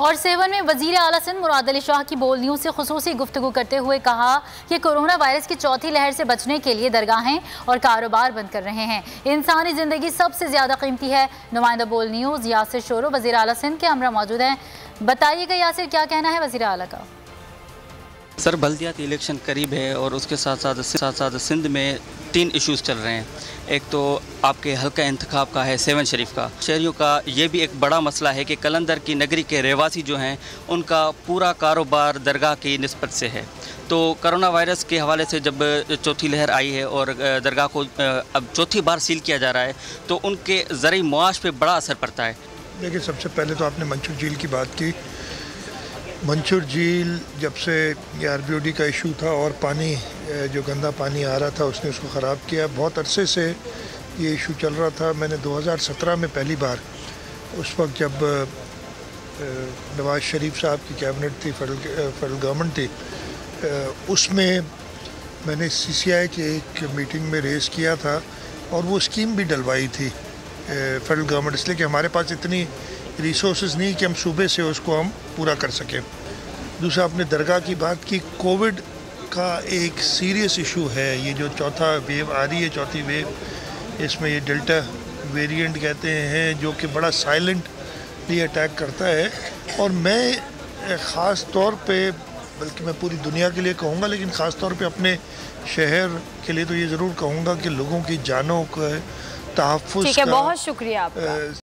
और सेवन में वजीर आला सिंध मुराद अली शाह की बोल न्यूज़ से खुसूसी गुफ्तगू करते हुए कहा कि कोरोना वायरस की चौथी लहर से बचने के लिए दरगाहें और कारोबार बंद कर रहे हैं। इंसानी ज़िंदगी सबसे ज़्यादा कीमती है। नुमाइंदा बोल न्यूज़ यासिर शोरो वजीर आला सिंध के हमरा मौजूद हैं। बताइएगा यासिर, क्या कहना है वजीर आला का? सर, बल्दियाती इलेक्शन करीब है और उसके साथ साथ सिंध में 3 इश्यूज़ चल रहे हैं। एक तो आपके हल्का इंतखाब का है सेवन शरीफ का। शहरियों का ये भी एक बड़ा मसला है कि कलंदर की नगरी के रहवासी जो हैं उनका पूरा कारोबार दरगाह की निस्बत से है। तो कोरोना वायरस के हवाले से जब चौथी लहर आई है और दरगाह को अब चौथी बार सील किया जा रहा है तो उनके ज़रिए मुआश पे बड़ा असर पड़ता है। देखिए, सबसे पहले तो आपने मंसूर झील की बात की। मंसूर झील जब से ये RBOD का इशू था और पानी जो गंदा पानी आ रहा था उसने उसको ख़राब किया। बहुत अरसे से ये इशू चल रहा था। मैंने 2017 में पहली बार, उस वक्त जब नवाज़ शरीफ साहब की कैबिनेट थी, फेडरल गवर्नमेंट थी, उसमें मैंने CCI की एक मीटिंग में रेज़ किया था और वो स्कीम भी डलवाई थी फेडरल गवर्नमेंट, इसलिए कि हमारे पास इतनी रिसोर्सेज नहीं कि हम सूबे से उसको हम पूरा कर सकें। दूसरा, आपने दरगाह की बात की। कोविड का एक सीरियस इशू है। ये जो चौथा वेव आ रही है, चौथी वेव, इसमें ये डेल्टा वेरिएंट कहते हैं, जो कि बड़ा साइलेंटली अटैक करता है। और मैं ख़ास तौर पे, बल्कि मैं पूरी दुनिया के लिए कहूँगा, लेकिन ख़ास तौर पे अपने शहर के लिए तो ये ज़रूर कहूँगा कि लोगों की जानों का तहफ़्फ़ुज़। ठीक है, बहुत शुक्रिया आपका।